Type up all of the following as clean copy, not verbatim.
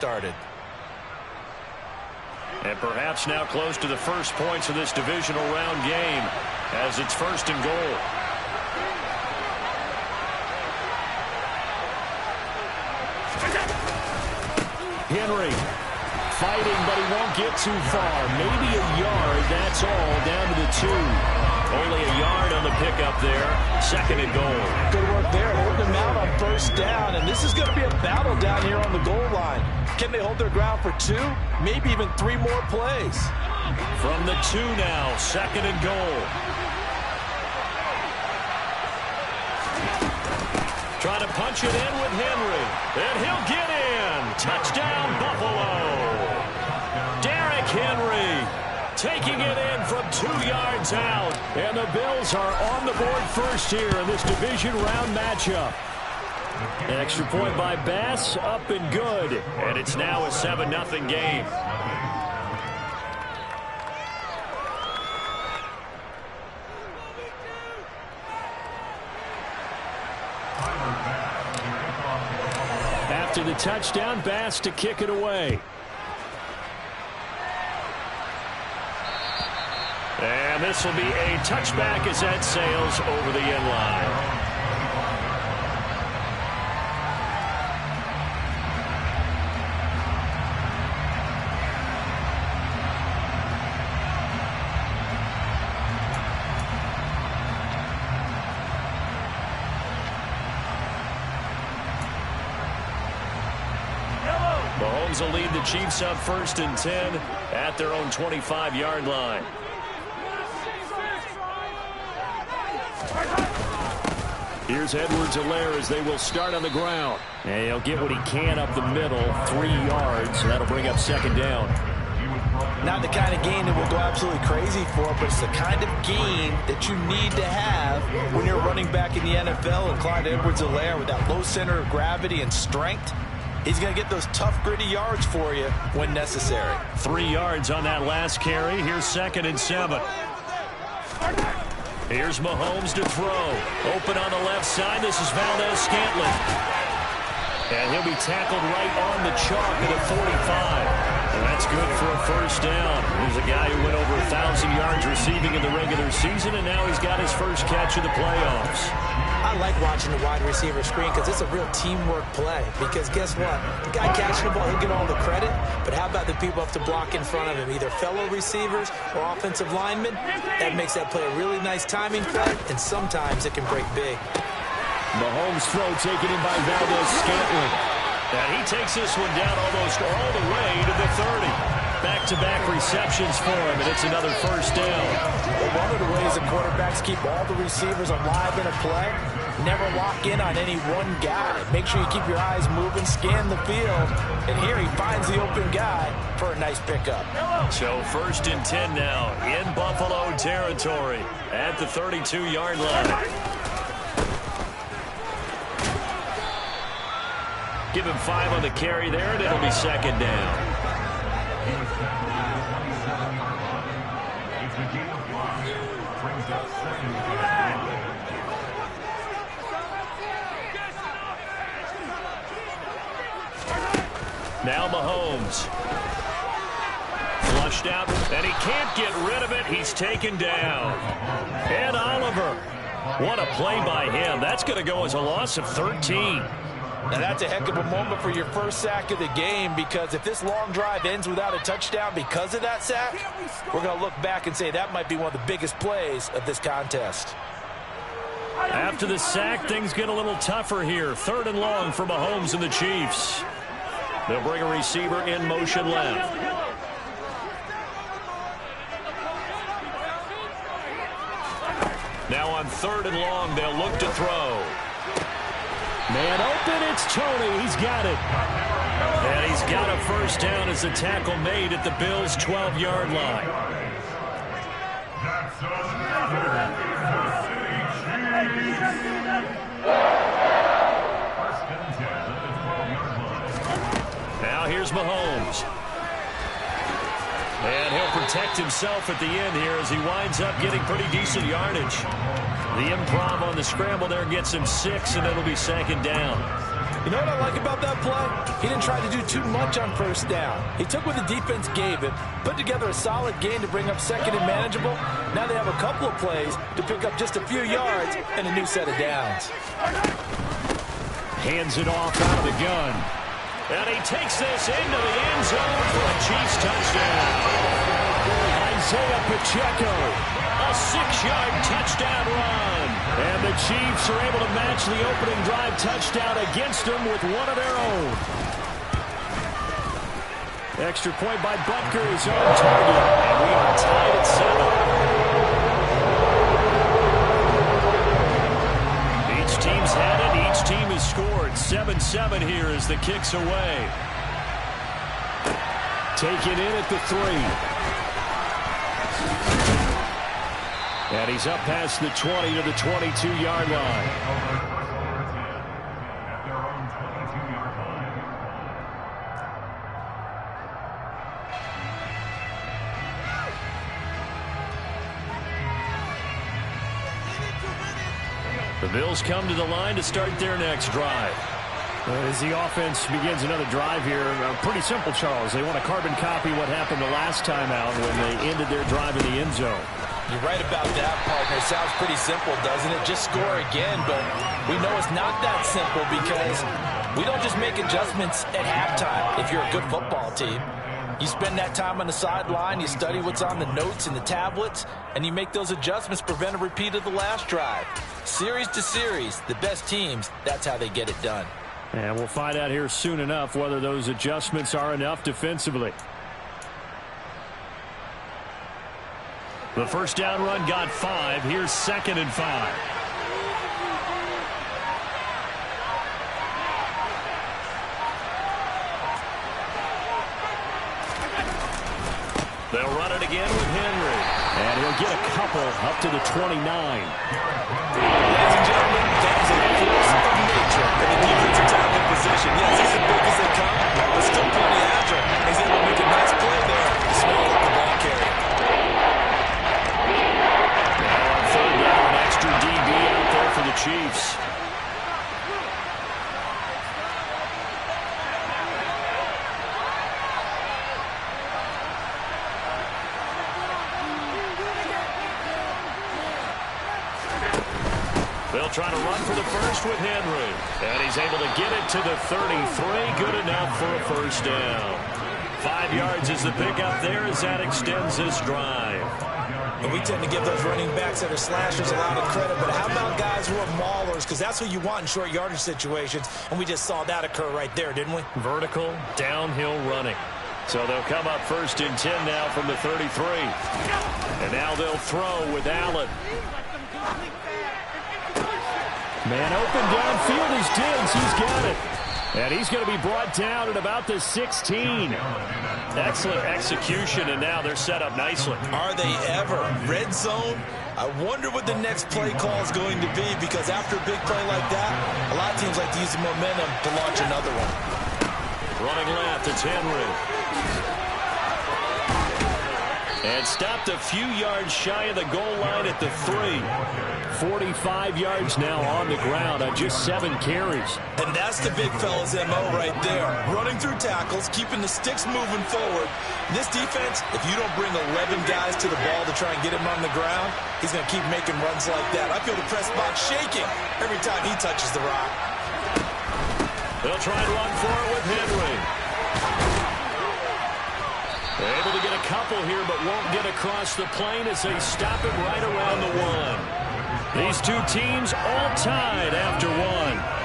started. And perhaps now close to the first points of this divisional round game as it's 1st and goal. Henry fighting, but he won't get too far. Maybe a yard, that's all, down to the 2. Only a yard on the pickup there. 2nd and goal. Good work there. Holding them out on 1st down, and this is going to be a battle down here on the goal line. Can they hold their ground for 2? Maybe even 3 more plays. From the 2 now, 2nd and goal. Trying to punch it in with Henry. And he'll get in. Touchdown, Buffalo. Derrick Henry taking it in from 2 yards out. And the Bills are on the board first here in this division round matchup. Extra point by Bass, up and good. And it's now a 7-0 game. After the touchdown, Bass to kick it away. And this will be a touchback as that sails over the end line. Mahomes will lead the Chiefs up 1st and 10 at their own 25-yard line. Here's Edwards-Helaire as they will start on the ground. And he'll get what he can up the middle, 3 yards. That'll bring up 2nd down. Not the kind of game that we'll go absolutely crazy for, but it's the kind of game that you need to have when you're running back in the NFL. And Clyde Edwards-Helaire, with that low center of gravity and strength, he's going to get those tough, gritty yards for you when necessary. 3 yards on that last carry. Here's 2nd and 7. Here's Mahomes to throw. Open on the left side. This is Valdez-Scantling. And he'll be tackled right on the chalk at the 45. And that's good for a 1st down. Here's a guy who went over 1,000 yards receiving in the regular season, and now he's got his first catch of the playoffs. I like watching the wide receiver screen because it's a real teamwork play. Because guess what? The guy catching the ball, he'll get all the credit. But how about the people have to block in front of him, either fellow receivers or offensive linemen? That makes that play a really nice timing play, and sometimes it can break big. Mahomes' throw taken in by Valdez-Scantling. And he takes this one down almost all the way to the 30. Back-to-back receptions for him, and it's another 1st down. Well, one of the ways the quarterbacks keep all the receivers alive in a play, never lock in on any one guy. Make sure you keep your eyes moving, scan the field, and here he finds the open guy for a nice pickup. So 1st and 10 now in Buffalo territory at the 32-yard line. Give him 5 on the carry there, and it'll be 2nd down. Now Mahomes. Flushed out, and he can't get rid of it. He's taken down. And Oliver. What a play by him. That's going to go as a loss of 13. Now that's a heck of a moment for your first sack of the game, because if this long drive ends without a touchdown because of that sack, we're going to look back and say that might be one of the biggest plays of this contest. After the sack, things get a little tougher here. 3rd and long for Mahomes and the Chiefs. They'll bring a receiver in motion left. Now on 3rd and long, they'll look to throw. Man open, it's Tony. He's got it. And he's got a 1st down as the tackle made at the Bills' 12-yard line. Now here's Mahomes. And he'll protect himself at the end here as he winds up getting pretty decent yardage. The improv on the scramble there gets him 6, and it'll be 2nd down. You know what I like about that play? He didn't try to do too much on first down. He took what the defense gave him, put together a solid gain to bring up second and manageable. Now they have a couple of plays to pick up just a few yards and a new set of downs. Hands it off out of the gun. And he takes this into the end zone for a Chiefs touchdown. Isaiah Pacheco, a 6-yard touchdown run. And the Chiefs are able to match the opening drive touchdown against them with one of their own. Extra point by Butker is on target. And we are tied at 7. Each team's had it. Each team has scored. 7-7 here as the kick's away. Taken in at the 3. And he's up past the 20 to the 22-yard line. The Bills come to the line to start their next drive. As the offense begins another drive here, pretty simple, Charles. They want to carbon copy what happened the last time out when they ended their drive in the end zone. You're right about that, partner. It sounds pretty simple, doesn't it? Just score again, but we know it's not that simple because we don't just make adjustments at halftime if you're a good football team. You spend that time on the sideline, you study what's on the notes and the tablets, and you make those adjustments, prevent a repeat of the last drive. Series to series, the best teams, that's how they get it done. And we'll find out here soon enough whether those adjustments are enough defensively. The first down run got 5. Here's 2nd and 5. They'll run it again with Henry. And he'll get a couple up to the 29. Ladies and gentlemen, that's a force of nature in the defensive tackle position. Yes, he's as big as they come, but still plenty agile. He's able to make a nice play there to swallow up the ball carrier. Now on 3rd down, an extra DB out there for the Chiefs. They'll try to run for the first with Henry. And he's able to get it to the 33. Good enough for a first down. 5 yards is the pickup there as that extends this drive. And we tend to give those running backs that are slashers a lot of credit, but how about guys who are maulers? Because that's what you want in short yardage situations, and we just saw that occur right there, didn't we? Vertical, downhill running. So they'll come up 1st and 10 now from the 33. And now they'll throw with Allen. Man open downfield is Diggs. He's got it. And he's going to be brought down at about the 16. Excellent execution, and now they're set up nicely. Are they ever? Red zone? I wonder what the next play call is going to be, because after a big play like that, a lot of teams like to use the momentum to launch another one. Running left, it's Henry. And stopped a few yards shy of the goal line at the 3. 45 yards now on the ground on just 7 carries. And that's the big fella's MO right there. Running through tackles, keeping the sticks moving forward. This defense, if you don't bring 11 guys to the ball to try and get him on the ground, he's going to keep making runs like that. I feel the press box shaking every time he touches the rock. They'll try and run for it with Henry. Able to get a couple here, but won't get across the plane as they stop it right around the 1. These two teams all tied after 1.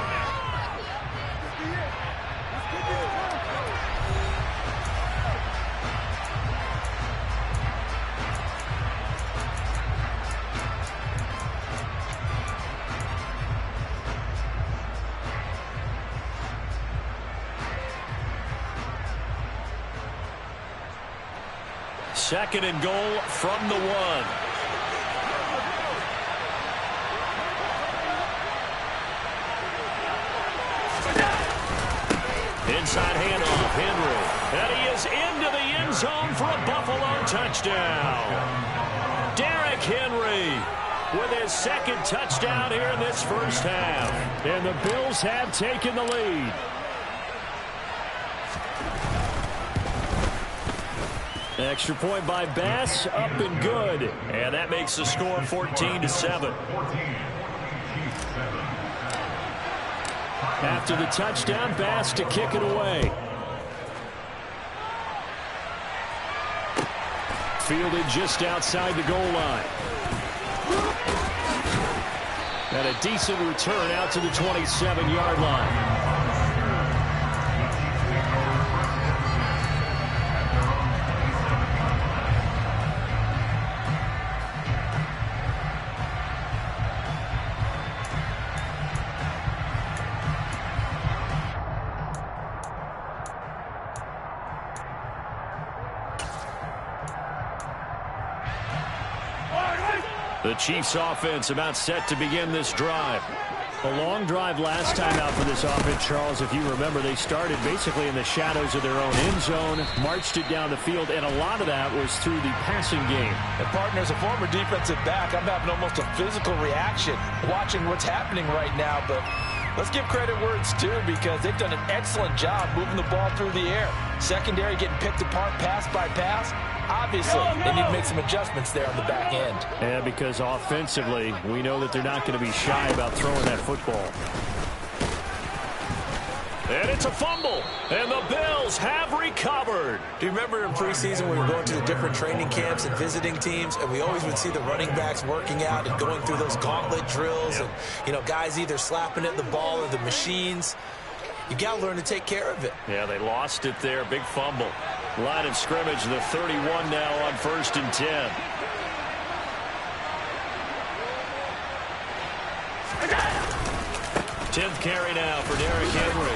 Second and goal from the 1. Inside handoff, Henry. And he is into the end zone for a Buffalo touchdown. Derrick Henry with his second touchdown here in this first half. And the Bills have taken the lead. Extra point by Bass, up and good. And that makes the score 14-7. After the touchdown, Bass to kick it away. Fielded just outside the goal line. And a decent return out to the 27-yard line. The Chiefs offense about set to begin this drive. A long drive last time out for this offense, Charles. If you remember, they started basically in the shadows of their own end zone, marched it down the field, and a lot of that was through the passing game. And partner, as a former defensive back, I'm having almost a physical reaction watching what's happening right now. But let's give credit where it's due, because they've done an excellent job moving the ball through the air. Secondary getting picked apart pass by pass. Obviously, they need to make some adjustments there on the back end. Yeah, because offensively, we know that they're not going to be shy about throwing that football. And it's a fumble, and the Bills have recovered. Do you remember in preseason when we were going to the different training camps and visiting teams, and we always would see the running backs working out and going through those gauntlet drills, and, you know, guys either slapping at the ball or the machines? You got to learn to take care of it. Yeah, they lost it there. Big fumble. Line of scrimmage, the 31 now on 1st and 10. Tenth carry now for Derrick Henry.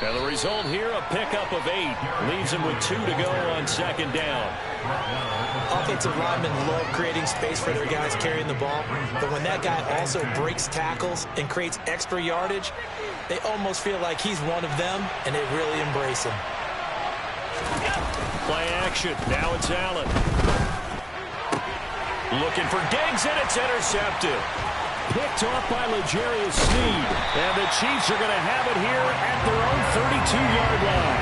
And the result here, a pickup of 8. Leaves him with 2 to go on 2nd down. Offensive linemen love creating space for their guys carrying the ball, but when that guy also breaks tackles and creates extra yardage, they almost feel like he's one of them, and they really embrace him. Play action. Now it's Allen. Looking for Diggs, and it's intercepted. Picked off by L'Jarius Sneed. And the Chiefs are going to have it here at their own 32-yard line.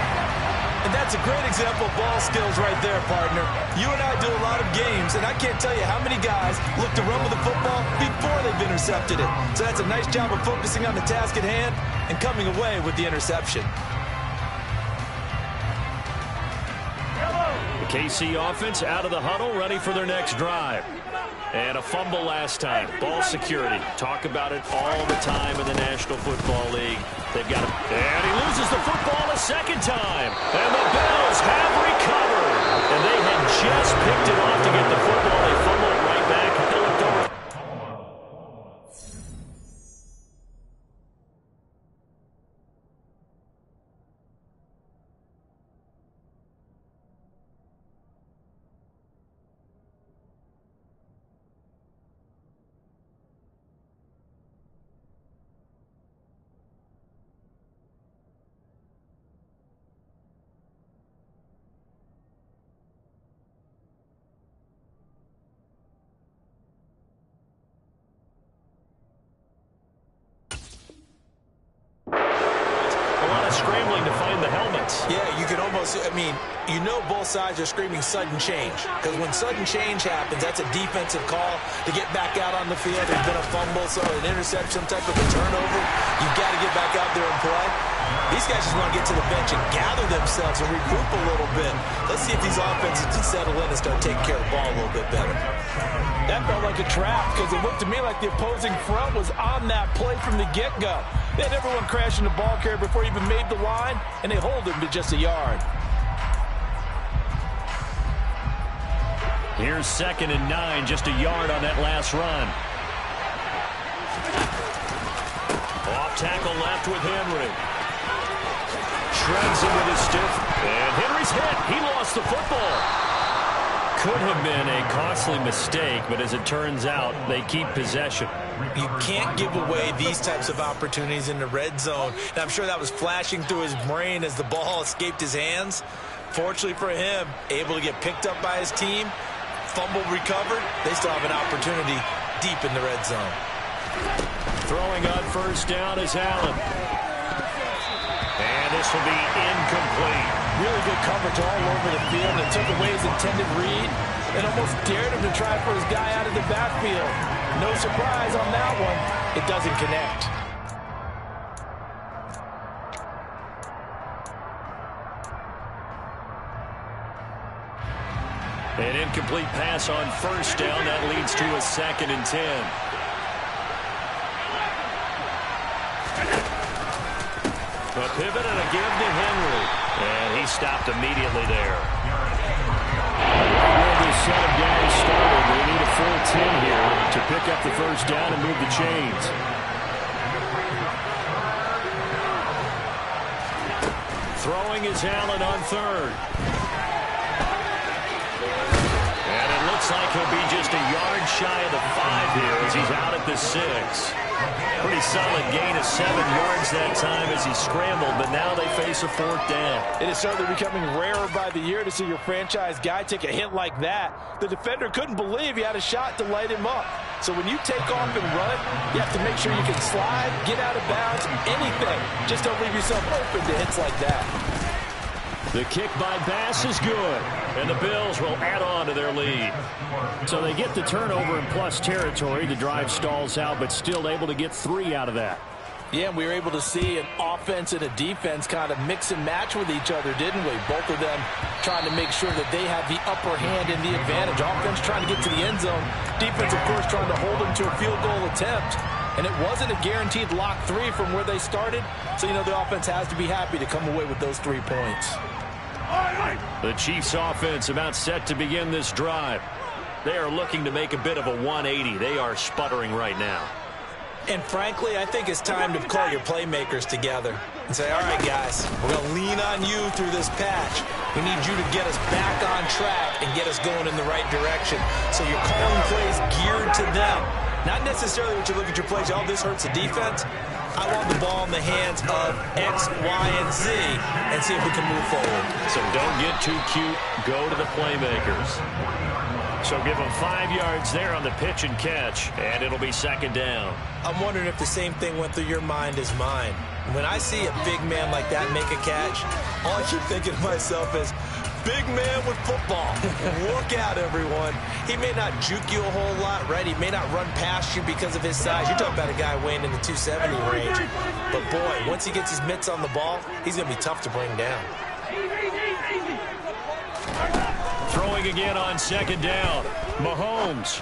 And that's a great example of ball skills right there, partner. You and I do a lot of games, and I can't tell you how many guys look to run with the football before they've intercepted it. So that's a nice job of focusing on the task at hand and coming away with the interception. The KC offense out of the huddle, ready for their next drive. And a fumble last time. Ball security. Talk about it all the time in the National Football League. They've got him. And he loses the football a second time. And the Bills have recovered. And they had just picked it off to get the football. They fumble it right back. They looked over. Scrambling to find the helmets. Yeah, you can almost, I mean, you know both sides are screaming sudden change. Because when sudden change happens, that's a defensive call to get back out on the field. There's been a fumble, so an interception, some type of a turnover. You've got to get back out there and play. These guys just want to get to the bench and gather themselves and regroup a little bit. Let's see if these offenses can settle in and start taking care of the ball a little bit better. That felt like a trap, because it looked to me like the opposing front was on that play from the get-go. They had everyone crashing the ball carrier before he even made the line, and they hold him to just a yard. Here's 2nd and 9, just a yard on that last run. Off tackle left with Henry. Shreds him with his stiff. And Henry's hit. He lost the football. Could have been a costly mistake, but as it turns out, they keep possession. You can't give away these types of opportunities in the red zone. And I'm sure that was flashing through his brain as the ball escaped his hands. Fortunately for him, able to get picked up by his team, fumble recovered, they still have an opportunity deep in the red zone. Throwing on first down is Allen. And this will be incomplete. Really good coverage all over the field. It took away his intended read and almost dared him to try for his guy out of the backfield. No surprise on that one. It doesn't connect. An incomplete pass on first down. That leads to a 2nd and 10. A pivot and a give to Henry. And he stopped immediately there. Where this set of guys started, they need a full 10 here to pick up the first down and move the chains. Throwing is Allen on 3rd. And it looks like he'll be just a yard shy of the 5 here as he's out at the 6. Pretty solid gain of 7 yards that time as he scrambled, but now they face a 4th down. It is certainly becoming rarer by the year to see your franchise guy take a hit like that. The defender couldn't believe he had a shot to light him up. So when you take off and run, you have to make sure you can slide, get out of bounds, anything. Just don't leave yourself open to hits like that. The kick by Bass is good, and the Bills will add on to their lead. So they get the turnover in plus territory. The drive stalls out, but still able to get 3 out of that. Yeah, and we were able to see an offense and a defense kind of mix and match with each other, didn't we? Both of them trying to make sure that they have the upper hand and the advantage. Offense trying to get to the end zone. Defense, of course, trying to hold them to a field goal attempt. And it wasn't a guaranteed lock 3 from where they started. So, you know, the offense has to be happy to come away with those 3 points. The Chiefs offense about set to begin this drive. They are looking to make a bit of a 180. They are sputtering right now. And frankly, I think it's time to call your playmakers together and say, all right, guys, we're going to lean on you through this patch. We need you to get us back on track and get us going in the right direction. So you're calling plays geared to them. Not necessarily what you look at your plays, oh, this hurts the defense. I want the ball in the hands of X, Y, and Z and see if we can move forward. So don't get too cute. Go to the playmakers. So give them 5 yards there on the pitch and catch, and it'll be 2nd down. I'm wondering if the same thing went through your mind as mine. When I see a big man like that make a catch, all I keep thinking to myself is, big man with football. Look out, everyone. He may not juke you a whole lot, right? He may not run past you because of his size. You're talking about a guy weighing in the 270 range. But, boy, once he gets his mitts on the ball, he's going to be tough to bring down. Throwing again on 2nd down. Mahomes.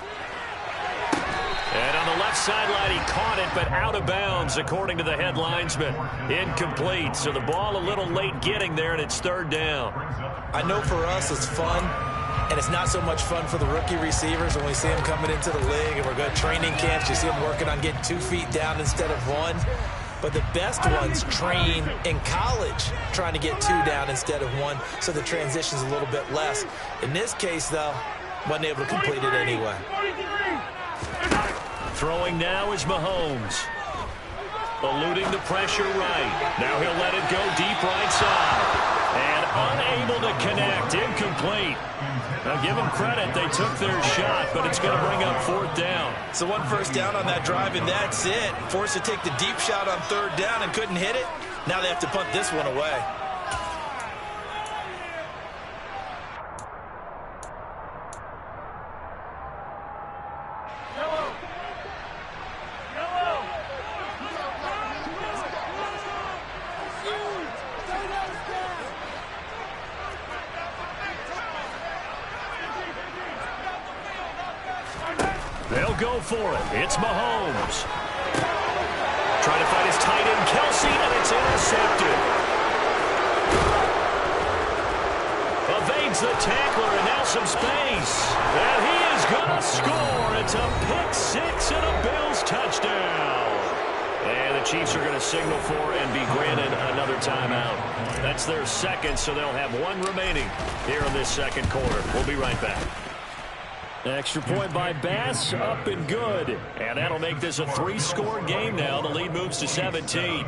And on the left sideline, he caught it, but out of bounds, according to the head linesman. Incomplete. So the ball a little late getting there, and it's 3rd down. I know for us it's fun, and it's not so much fun for the rookie receivers when we see them coming into the league and we're going to training camps. You see them working on getting 2 feet down instead of 1. But the best ones train in college trying to get 2 down instead of 1, so the transition's a little bit less. In this case, though, wasn't able to complete it anyway. Throwing now is Mahomes. Eluding the pressure right. Now he'll let it go deep right side. And unable to connect. Incomplete. Now give them credit. They took their shot, but it's going to bring up 4th down. So 1 first down on that drive, and that's it. Forced to take the deep shot on 3rd down and couldn't hit it. Now they have to punt this one away. They'll go for it. It's Mahomes. Trying to find his tight end, Kelsey, and it's intercepted. Evades the tackler, and now some space. And he is going to score. It's a pick 6 and a Bills touchdown. And the Chiefs are going to signal for and be granted another timeout. That's their 2nd, so they'll have 1 remaining here in this 2nd quarter. We'll be right back. Extra point by Bass, up and good. And that'll make this a 3-score game now. The lead moves to 17.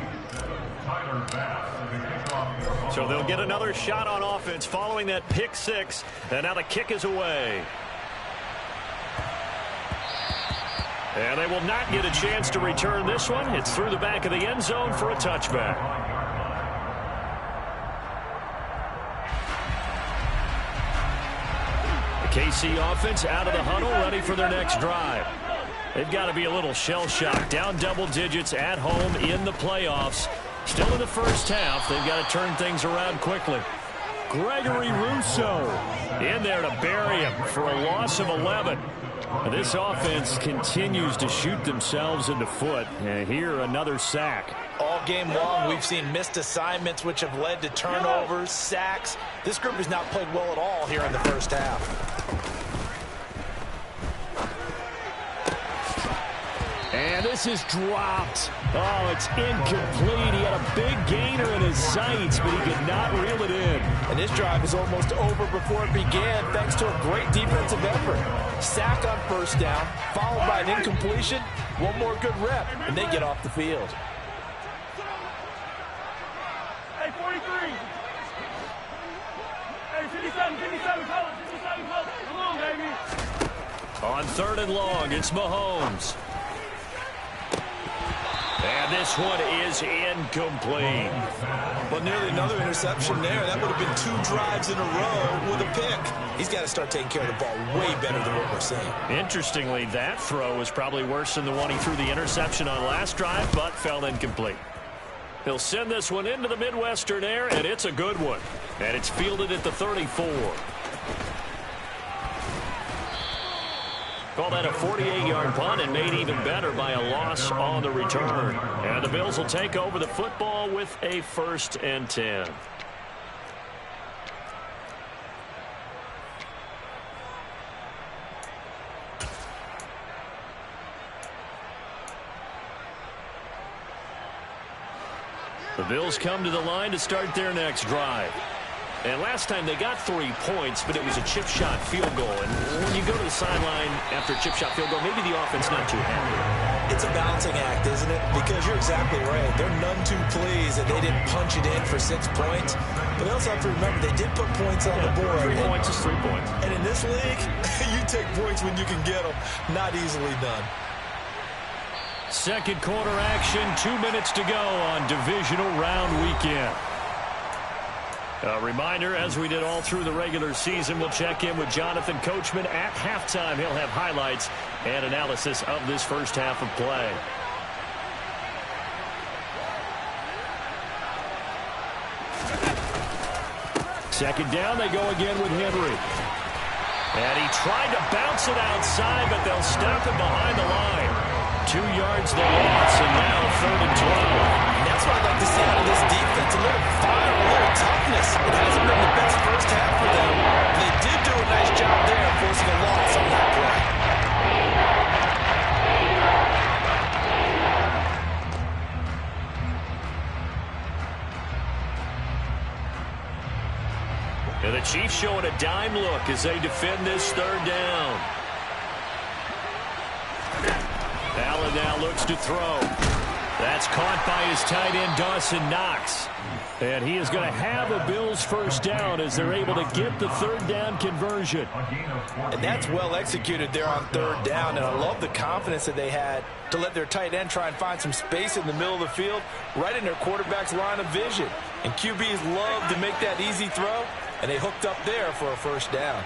So they'll get another shot on offense following that pick 6. And now the kick is away. And they will not get a chance to return this one. It's through the back of the end zone for a touchback. The KC offense out of the huddle, ready for their next drive. They've got to be a little shell-shocked. Down double digits at home in the playoffs. Still in the first half. They've got to turn things around quickly. Gregory Rousseau in there to bury him for a loss of 11. This offense continues to shoot themselves in the foot. And here, another sack. All game long, we've seen missed assignments, which have led to turnovers, sacks. This group has not played well at all here in the first half. And this is dropped. Oh, it's incomplete. He had a big gainer in his sights, but he could not reel it in. And this drive is almost over before it began, thanks to a great defensive effort. Sack on first down, followed by an incompletion. One more good rep, and they get off the field. Hey, 43. Hey, 57, call it. 57, call it. Come on, baby. On third and long, it's Mahomes. And this one is incomplete. Well, nearly another interception there. That would have been 2 drives in a row with a pick. He's got to start taking care of the ball way better than what we're seeing. Interestingly, that throw was probably worse than the one he threw the interception on last drive, but fell incomplete. He'll send this one into the Midwestern air, and it's a good one. And it's fielded at the 34. Call that a 48-yard punt and made even better by a loss on the return. And the Bills will take over the football with a 1st and 10. The Bills come to the line to start their next drive. And last time they got 3 points, but it was a chip shot field goal. And when you go to the sideline after a chip shot field goal, maybe the offense not too happy. It's a balancing act, isn't it? Because you're exactly right. They're none too pleased that they didn't punch it in for 6 points. But they also have to remember they did put points on the board. 3 points is 3 points. And in this league, you take points when you can get them. Not easily done. Second quarter action, 2 minutes to go on divisional round weekend. A reminder, as we did all through the regular season, we'll check in with Jonathan Coachman at halftime. He'll have highlights and analysis of this first half of play. Second down, they go again with Henry. And he tried to bounce it outside, but they'll stop him behind the line. 2 yards the loss, and now 3rd and 12. And that's what I'd like to see out of this defense. A little fire, a little toughness. It hasn't been the best first half for them. They did do a nice job there, forcing a loss on that play. And the Chiefs showing a dime look as they defend this 3rd down. Allen now looks to throw. That's caught by his tight end, Dawson Knox. And he is going to have a Bills first down as they're able to get the 3rd down conversion. And that's well executed there on 3rd down. And I love the confidence that they had to let their tight end try and find some space in the middle of the field, right in their quarterback's line of vision. And QBs love to make that easy throw, and they hooked up there for a first down.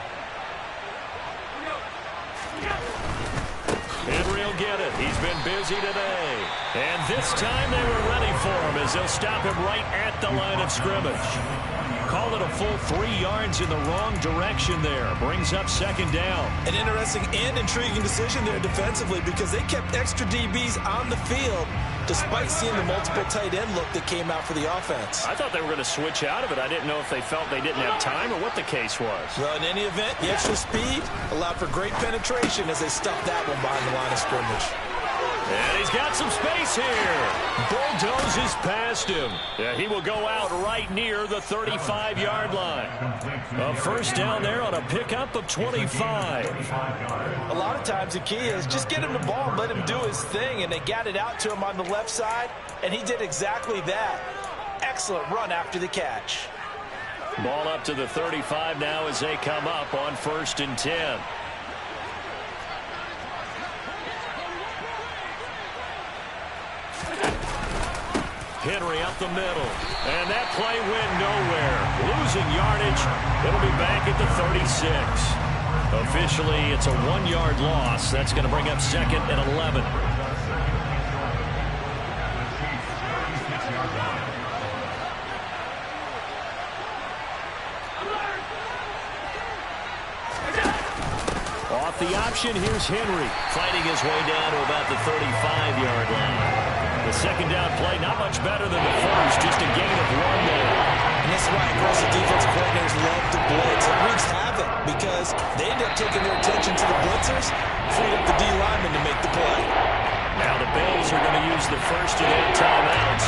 Henry will get it. He's been busy today. And this time they were ready for him as they'll stop him right at the line of scrimmage. Call it a full 3 yards in the wrong direction there. Brings up 2nd down. An interesting and intriguing decision there defensively because they kept extra DBs on the field despite seeing the multiple tight end look that came out for the offense. I thought they were going to switch out of it. I didn't know if they felt they didn't have time or what the case was. Well, in any event, the extra speed allowed for great penetration as they stuffed that one behind the line of scrimmage. And he's got some space here. Bulldozes past him. Yeah, he will go out right near the 35-yard line. A first down there on a pickup of 25. A lot of times the key is just get him the ball and let him do his thing, and they got it out to him on the left side, and he did exactly that. Excellent run after the catch. Ball up to the 35 now as they come up on 1st and 10. Henry up the middle. And that play went nowhere. Losing yardage. It'll be back at the 36. Officially, it's a 1-yard loss. That's going to bring up second and 11. Off the option, here's Henry. Fighting his way down to about the 35-yard line. The second down play, not much better than the first, just a gain of 1 there. And this is why aggressive defensive coordinators love to blitz. It wreaks havoc because they end up taking their attention to the blitzers, freed up the D lineman to make the play. Now the Bills are going to use the first and 8 timeouts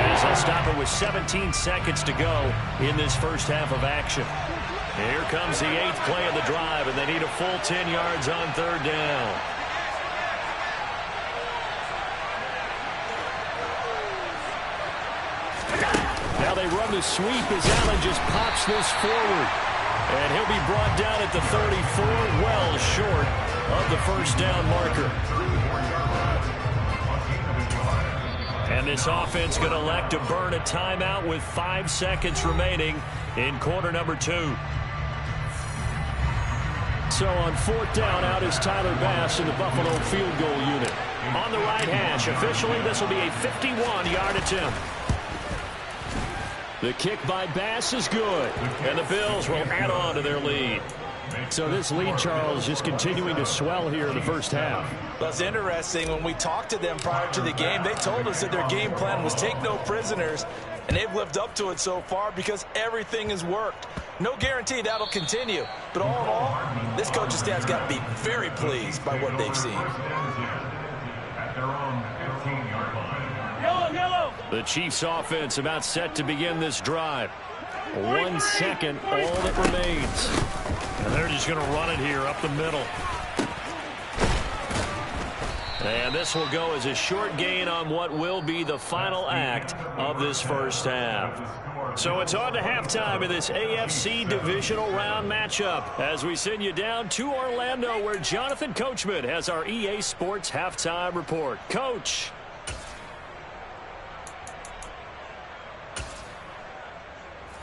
as they'll stop it with 17 seconds to go in this first half of action. Here comes the 8th play of the drive, and they need a full 10 yards on third down. Now they run the sweep as Allen just pops this forward. And he'll be brought down at the 34, well short of the first down marker. And this offense going to elect to burn a timeout with 5 seconds remaining in quarter number 2. So on 4th down, out is Tyler Bass in the Buffalo field goal unit. On the right hash, officially this will be a 51-yard attempt. The kick by Bass is good, and the Bills will add on to their lead. So this lead, Charles, just continuing to swell here in the first half. Well, it's interesting. When we talked to them prior to the game, they told us that their game plan was take no prisoners, and they've lived up to it so far because everything has worked. No guarantee that'll continue, but all in all, this coaching staff's got to be very pleased by what they've seen. The Chiefs offense about set to begin this drive. 1 second, all that remains. And they're just going to run it here up the middle. And this will go as a short gain on what will be the final act of this first half. So it's on to halftime in this AFC divisional round matchup as we send you down to Orlando where Jonathan Coachman has our EA Sports halftime report. Coach.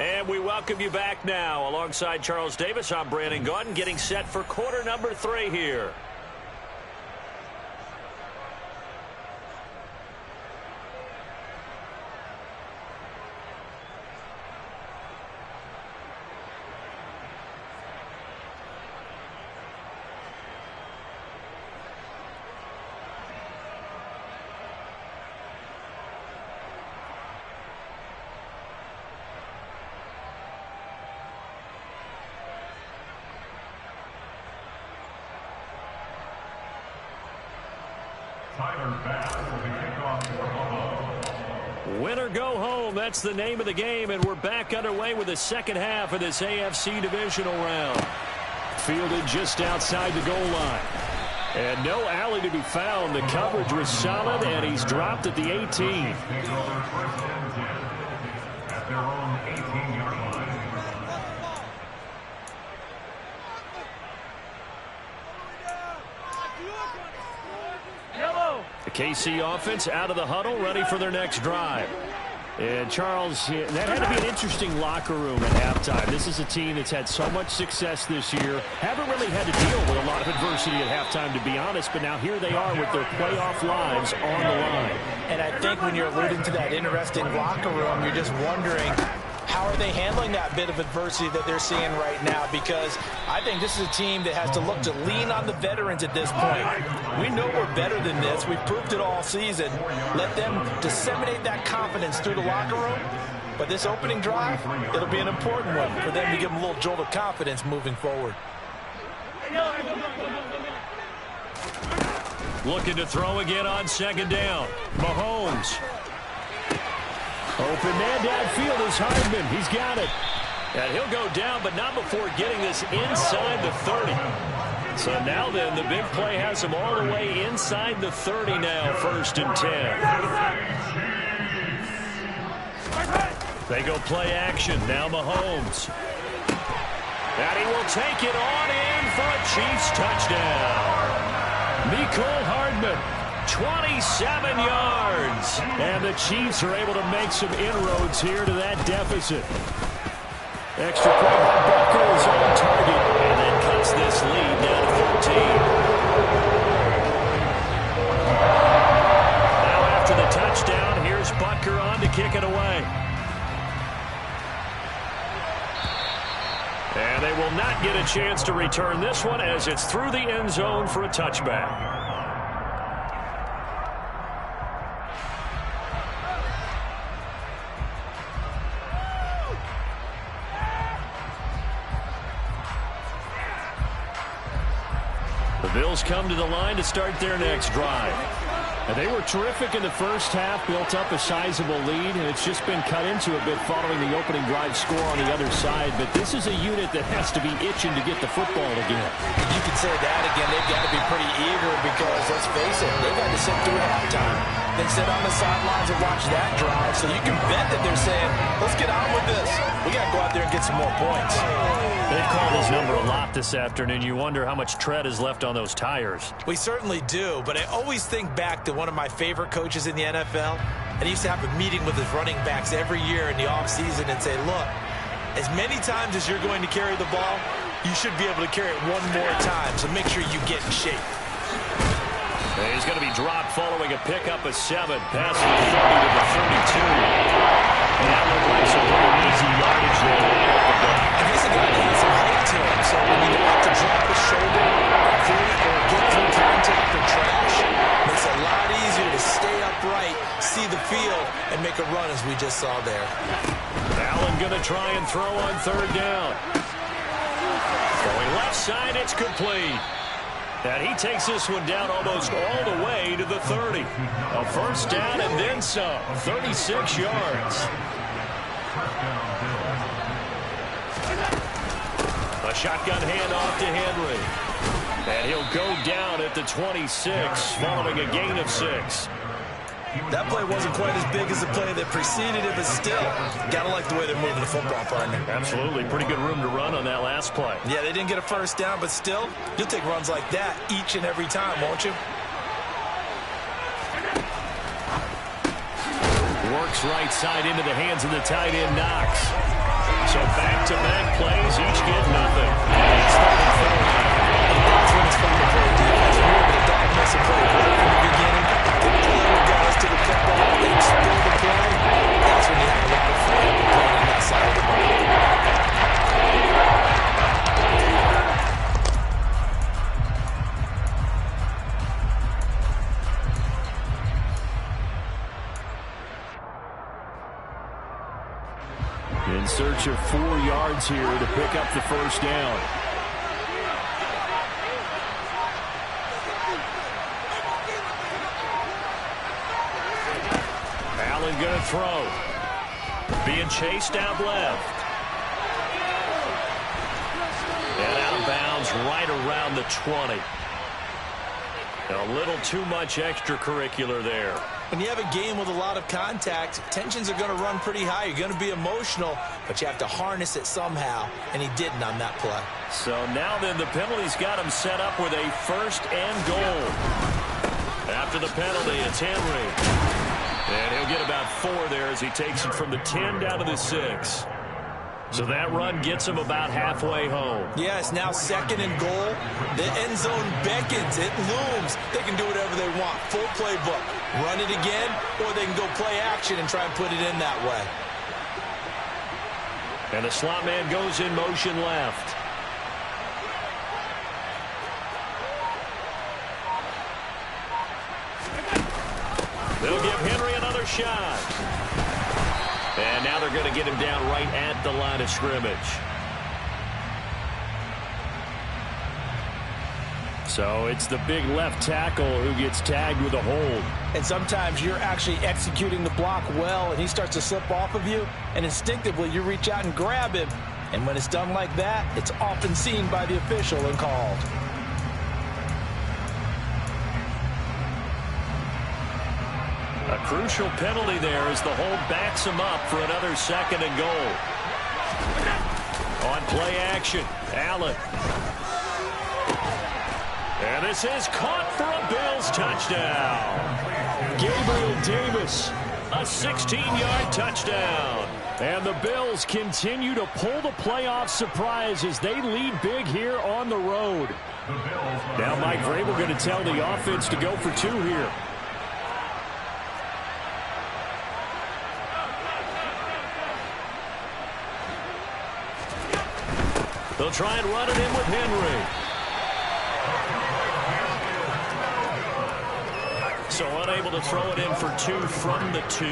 And we welcome you back now. Alongside Charles Davis, I'm Brandon Gaudin getting set for quarter number 3 here. Win or go home, that's the name of the game, and we're back underway with the second half of this AFC divisional round. Fielded just outside the goal line. And no alley to be found. The coverage was solid, and he's dropped at the 18. The KC offense out of the huddle, ready for their next drive. And Charles, that had to be an interesting locker room at halftime. This is a team that's had so much success this year. Haven't really had to deal with a lot of adversity at halftime, to be honest. But now here they are with their playoff lives on the line. And I think when you're alluding to that interesting locker room, you're just wondering, how are they handling that bit of adversity that they're seeing right now? Because I think this is a team that has to look to lean on the veterans at this point. We know we're better than this. We've proved it all season. Let them disseminate that confidence through the locker room. But this opening drive, it'll be an important one for them to give them a little jolt of confidence moving forward. Looking to throw again on second down. Mahomes. Open man downfield is Hardman. He's got it. And he'll go down, but not before getting this inside the 30. So now then, the big play has him all the way inside the 30 now, 1st and 10. They go play action. Now Mahomes. And he will take it on in for a Chiefs touchdown. Mecole Hardman 27 yards. And the Chiefs are able to make some inroads here to that deficit. Extra point by Butker is on target and then cuts this lead down to 14. Now after the touchdown, here's Butker on to kick it away. And they will not get a chance to return this one as it's through the end zone for a touchback. The Bills come to the line to start their next drive. And they were terrific in the first half, built up a sizable lead, and it's just been cut into a bit following the opening drive score on the other side. But this is a unit that has to be itching to get the football again. You could say that again. They've got to be pretty eager because, let's face it, they've had to sit through halftime. Then sit on the sidelines and watch that drive. So you can bet that they're saying, let's get on with this. We got to go out there and get some more points. They've called his number a lot this afternoon. You wonder how much tread is left on those tires. We certainly do, but I always think back to one of my favorite coaches in the NFL. And he used to have a meeting with his running backs every year in the offseason and say, look, as many times as you're going to carry the ball, you should be able to carry it one more time, so make sure you get in shape. And he's going to be dropped following a pickup of 7, passing the 30 to the 32. And that looked like some pretty easy yardage there. And he's a guy that has some height to him, so when you don't have to drop his shoulder or get through contact or trash, it makes it a lot easier to stay upright, see the field, and make a run as we just saw there. Allen going to try and throw on 3rd down. Going left side, it's complete. And he takes this one down almost all the way to the 30. A first down and then some. 36 yards. A shotgun handoff to Henry. And he'll go down at the 26 following a gain of 6. That play wasn't quite as big as the play that preceded it, but still, gotta like the way they're moving the football, partner. Absolutely. Pretty good room to run on that last play. Yeah, they didn't get a first down, but still, you'll take runs like that each and every time, won't you? Works right side into the hands of the tight end, Knox. So back-to-back plays, each get nothing. It's 34. That's when it's fun to play defense. You're able to diagnose a play right from the beginning, get the other guys to the football, and explode the play. That's when you have a lot of fun playing on that side of the ball. In search of 4 yards here to pick up the first down. Allen going to throw. Being chased out left. And out of bounds right around the 20. A little too much extracurricular there. When you have a game with a lot of contact, tensions are going to run pretty high. You're going to be emotional, but you have to harness it somehow, and he didn't on that play. So now then the penalty's got him set up with a 1st and goal. After the penalty, it's Henry. And he'll get about 4 there as he takes it from the 10 down to the 6. So that run gets him about halfway home. Yes, now 2nd and goal. The end zone beckons. It looms. They can do whatever they want. Full playbook. Run it again, or they can go play action and try and put it in that way. And the slot man goes in motion left. They'll give Henry another shot. And now they're going to get him down right at the line of scrimmage. So it's the big left tackle who gets tagged with a hold. And sometimes you're actually executing the block well, and he starts to slip off of you, and instinctively you reach out and grab him. And when it's done like that, it's often seen by the official and called. A crucial penalty there as the hold backs him up for another 2nd and goal. On play action, Allen. And this is caught for a Bills touchdown. Gabriel Davis, a 16-yard touchdown. And the Bills continue to pull the playoff surprise as they lead big here on the road. Now Mike Vrabel going to tell the offense to go for 2 here. They'll try and run it in with Henry. So unable to throw it in for 2 from the 2.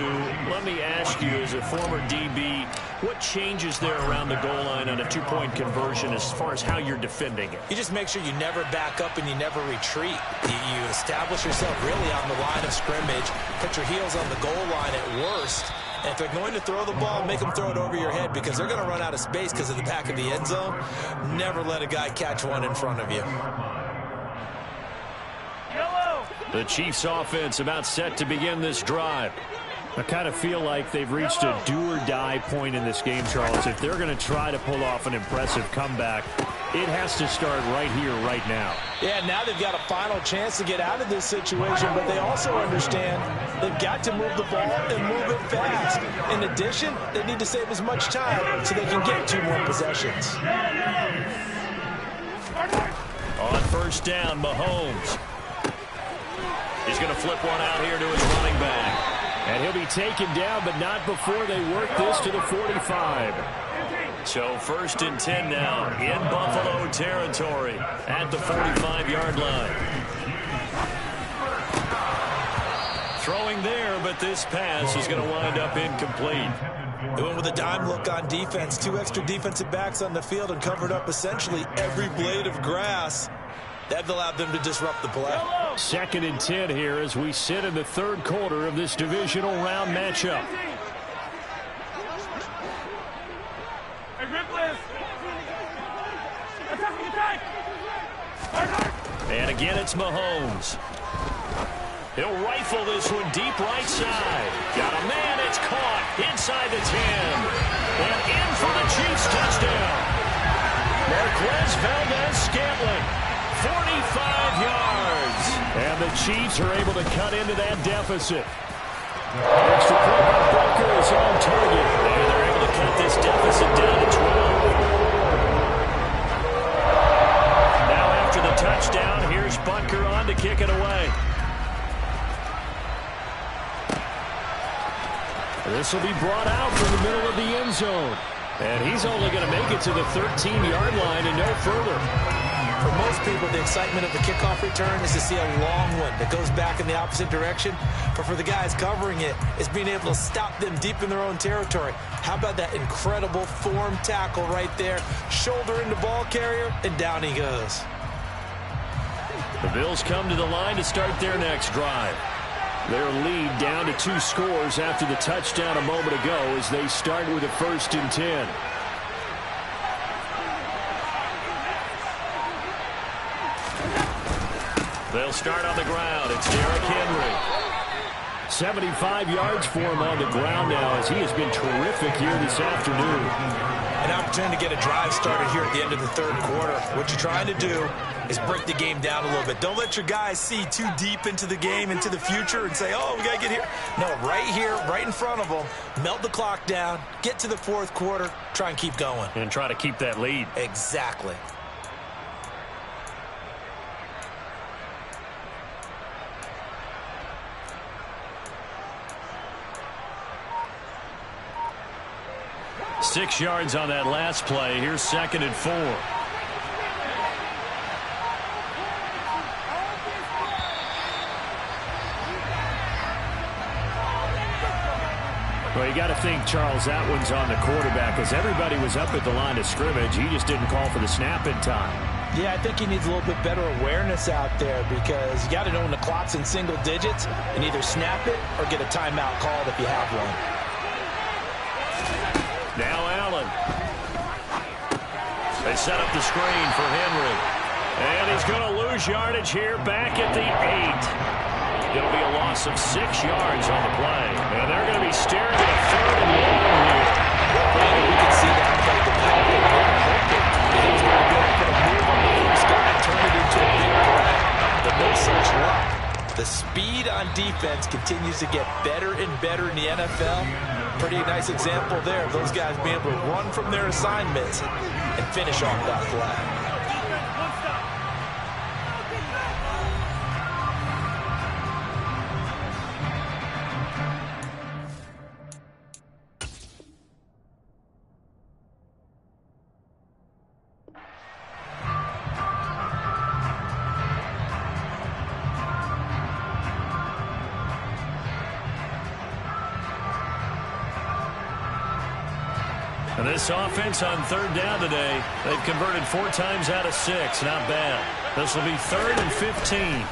Let me ask you, as a former DB, what changes there around the goal line on a 2-point conversion as far as how you're defending it? You just make sure you never back up and you never retreat. You establish yourself really on the line of scrimmage, put your heels on the goal line at worst. And if they're going to throw the ball, make them throw it over your head because they're going to run out of space because of the back of the end zone. Never let a guy catch one in front of you. The Chiefs offense about set to begin this drive. I kind of feel like they've reached a do-or-die point in this game, Charles. If they're going to try to pull off an impressive comeback, it has to start right here, right now. Yeah, now they've got a final chance to get out of this situation, but they also understand they've got to move the ball and move it fast. In addition, they need to save as much time so they can get 2 more possessions. On first down, Mahomes. He's going to flip one out here to his running back. And he'll be taken down, but not before they work this to the 45. So first and 10 now in Buffalo territory at the 45-yard line. Throwing there, but this pass is going to wind up incomplete. They went with a dime look on defense. 2 extra defensive backs on the field and covered up essentially every blade of grass. That allowed them to disrupt the play. Second and 10 here as we sit in the 3rd quarter of this divisional round matchup. And again, it's Mahomes. He'll rifle this one deep right side. Got a man, it's caught inside the 10. And in for the Chiefs touchdown. Marquez Valdez-Scantling. 45 yards. And the Chiefs are able to cut into that deficit. Extra point by Butker is on target. And they're able to cut this deficit down to 12. Now after the touchdown, here's Butker on to kick it away. This will be brought out from the middle of the end zone. And he's only going to make it to the 13-yard line and no further. For most people, the excitement of the kickoff return is to see a long one that goes back in the opposite direction. But for the guys covering it, it's being able to stop them deep in their own territory. How about that incredible form tackle right there? Shoulder into ball carrier, and down he goes. The Bills come to the line to start their next drive. Their lead down to 2 scores after the touchdown a moment ago as they start with a 1st and 10. They'll start on the ground. It's Derrick Henry. 75 yards for him on the ground now as he has been terrific here this afternoon. An opportunity to get a drive started here at the end of the 3rd quarter. What you're trying to do is break the game down a little bit. Don't let your guys see too deep into the game, into the future, and say, oh, we got to get here. No, right here, right in front of them, melt the clock down, get to the 4th quarter, try and keep going. And try to keep that lead. Exactly. Six yards on that last play. Here's 2nd and 4. Well, you got to think, Charles, that one's on the quarterback as everybody was up at the line of scrimmage. He just didn't call for the snap in time. Yeah, I think he needs a little bit better awareness out there because you got to know when the clock's in single digits and either snap it or get a timeout called if you have one. Now Allen. They set up the screen for Henry. And he's going to lose yardage here back at the 8. It'll be a loss of 6 yards on the play. And they're going to be staring at a 3rd and long here. Well, we can see that play develop. He's going to be able to put a move on the first guy and turn it into a big play. on defense continues to get better and better in the NFL. Pretty nice example there of those guys being able to run from their assignments and finish off that play. And this offense on third down today, they've converted 4 times out of 6. Not bad. This will be 3rd and 15.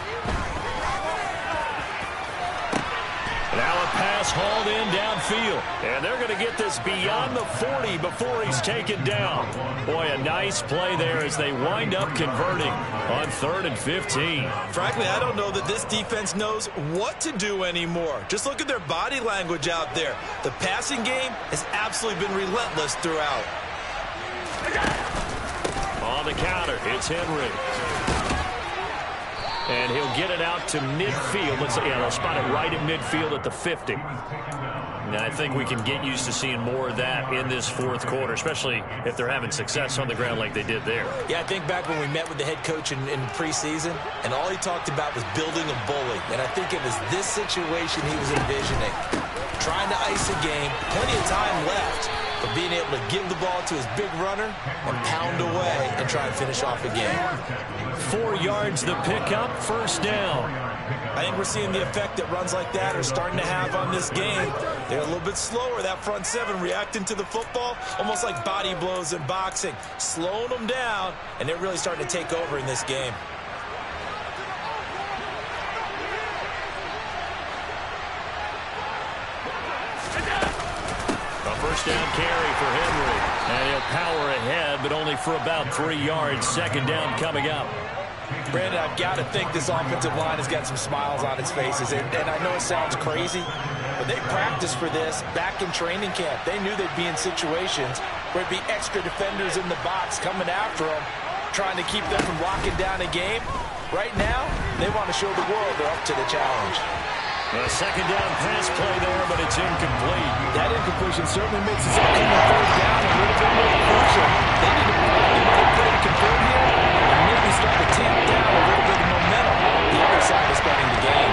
Now a pass hauled in downfield. And they're going to get this beyond the 40 before he's taken down. Boy, a nice play there as they wind up converting on 3rd and 15. Frankly, I don't know that this defense knows what to do anymore. Just look at their body language out there. The passing game has absolutely been relentless throughout. On the counter, it's Henry. And he'll get it out to midfield. They'll spot it right at midfield at the 50. And I think we can get used to seeing more of that in this fourth quarter, especially if they're having success on the ground like they did there. Yeah, I think back when we met with the head coach in preseason, and all he talked about was building a bully. And I think it was this situation he was envisioning. Trying to ice a game, plenty of time left, but being able to give the ball to his big runner and pound away and try and finish off a game. 4 yards the pickup, 1st down. I think we're seeing the effect that runs like that are starting to have on this game. They're a little bit slower, that front 7, reacting to the football, almost like body blows in boxing, slowing them down, and they're really starting to take over in this game. A 1st down carry for Henry. And he'll power ahead, but only for about 3 yards. 2nd down coming up. Brandon, I've got to think this offensive line has got some smiles on its faces. And I know it sounds crazy, but they practiced for this back in training camp. They knew they'd be in situations where it'd be extra defenders in the box coming after them, trying to keep them from locking down a game. Right now, they want to show the world they're up to the challenge. A 2nd down pass play there, but it's incomplete. That incompletion certainly makes this upcoming 3rd down a little bit more crucial. They need to find a way to put it convert here and maybe start to tamp down a little bit of momentum. The other side is starting the game.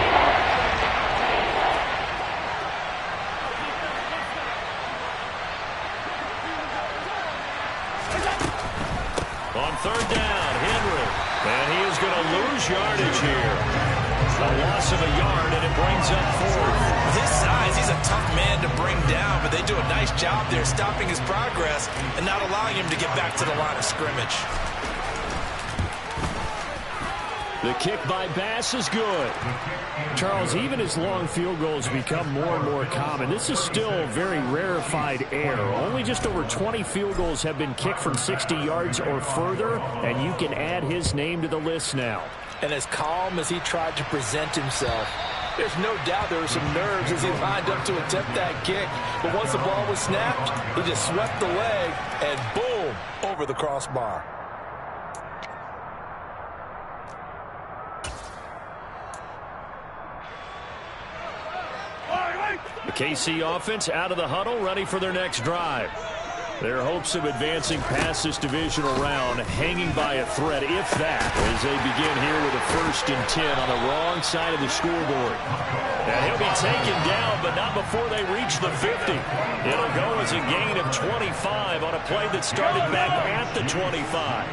On 3rd down, Henry. And he is going to lose yardage here. A loss of a yard, and it brings up 4th. With his size, he's a tough man to bring down, but they do a nice job there stopping his progress and not allowing him to get back to the line of scrimmage. The kick by Bass is good. Charles, even as long field goals become more and more common, this is still very rarefied air. Only just over 20 field goals have been kicked from 60 yards or further, and you can add his name to the list now. And as calm as he tried to present himself, there's no doubt there were some nerves as he lined up to attempt that kick. But once the ball was snapped, he just swept the leg and boom, over the crossbar. The KC offense out of the huddle, ready for their next drive. Their hopes of advancing past this divisional round hanging by a thread, if that, as they begin here with a 1st and 10 on the wrong side of the scoreboard. And he'll be taken down, but not before they reach the 50. It'll go as a gain of 25 on a play that started back at the 25.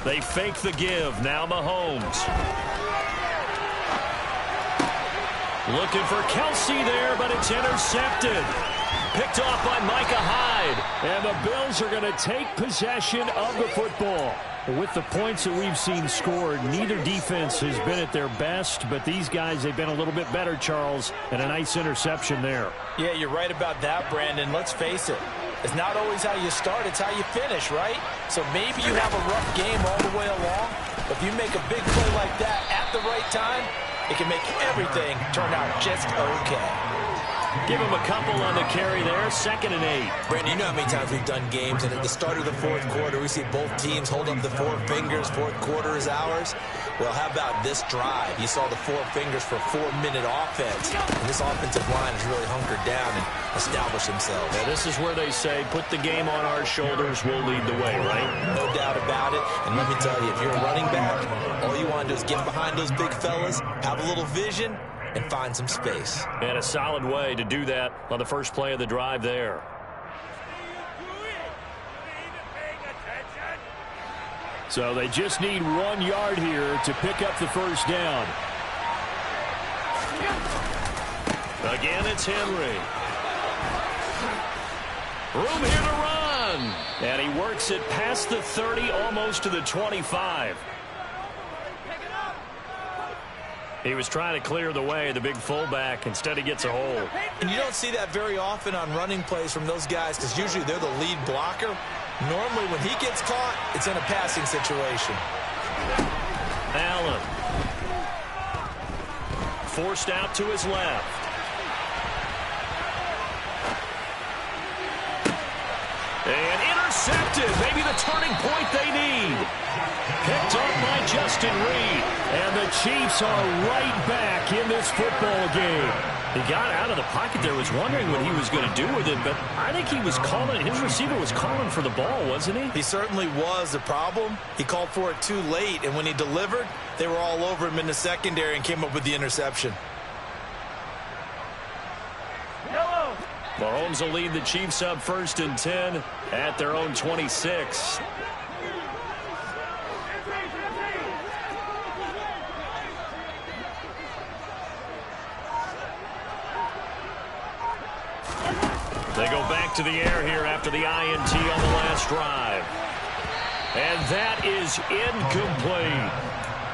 They fake the give. Now Mahomes. Looking for Kelsey there, but it's intercepted. Picked off by Micah Hyde. And the Bills are going to take possession of the football. With the points that we've seen scored, neither defense has been at their best, but these guys, they've been a little bit better, Charles, and a nice interception there. Yeah, you're right about that, Brandon. Let's face it. It's not always how you start, it's how you finish, right? So maybe you have a rough game all the way along, If you make a big play like that at the right time, it can make everything turn out just okay. Give him a couple on the carry there, 2nd and 8. Brandon, you know how many times we've done games, and at the start of the fourth quarter, we see both teams hold up the 4 fingers, fourth quarter is ours. Well, how about this drive? You saw the 4 fingers for 4-minute offense, and this offensive line has really hunkered down and established themselves. Now, this is where they say, put the game on our shoulders, we'll lead the way, right? No doubt about it, and let me tell you, if you're a running back, all you want to do is get behind those big fellas, have a little vision, and find some space. And a solid way to do that on the first play of the drive there. So they just need 1 yard here to pick up the first down. Again, it's Henry. Room here to run. And he works it past the 30, almost to the 25. He was trying to clear the way, the big fullback. Instead, he gets a hold. And you don't see that very often on running plays from those guys because usually they're the lead blocker. Normally, when he gets caught, it's in a passing situation. Allen. Forced out to his left. And intercepted. Maybe the turning point they need. Picked up by Justin Reed. And the Chiefs are right back in this football game. He got out of the pocket there, was wondering what he was going to do with it, but I think he was calling, his receiver was calling for the ball, wasn't he? He certainly was. The problem, he called for it too late, and when he delivered, they were all over him in the secondary and came up with the interception. Mahomes will lead the Chiefs up 1st and 10 at their own 26. They go back to the air here after the INT on the last drive. And that is incomplete.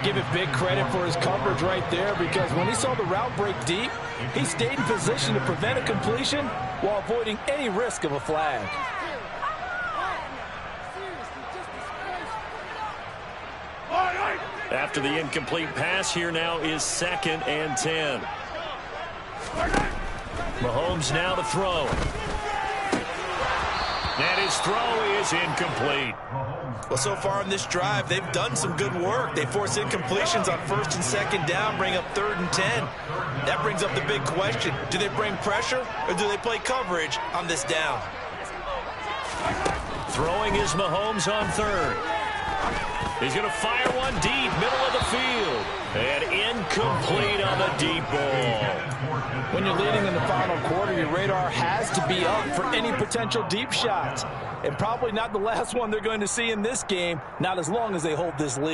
Give it big credit for his coverage right there, because when he saw the route break deep, he stayed in position to prevent a completion while avoiding any risk of a flag. After the incomplete pass, here now is 2nd and 10. Mahomes now to throw. And his throw is incomplete. Well, so far in this drive, they've done some good work. They force incompletions on 1st and 2nd down, bring up 3rd and 10. That brings up the big question. Do they bring pressure or do they play coverage on this down? Throwing is Mahomes on 3rd. He's going to fire one deep, middle of the field. And incomplete on the deep ball. When you're leading in the final quarter, your radar has to be up for any potential deep shots. And probably not the last one they're going to see in this game, not as long as they hold this lead.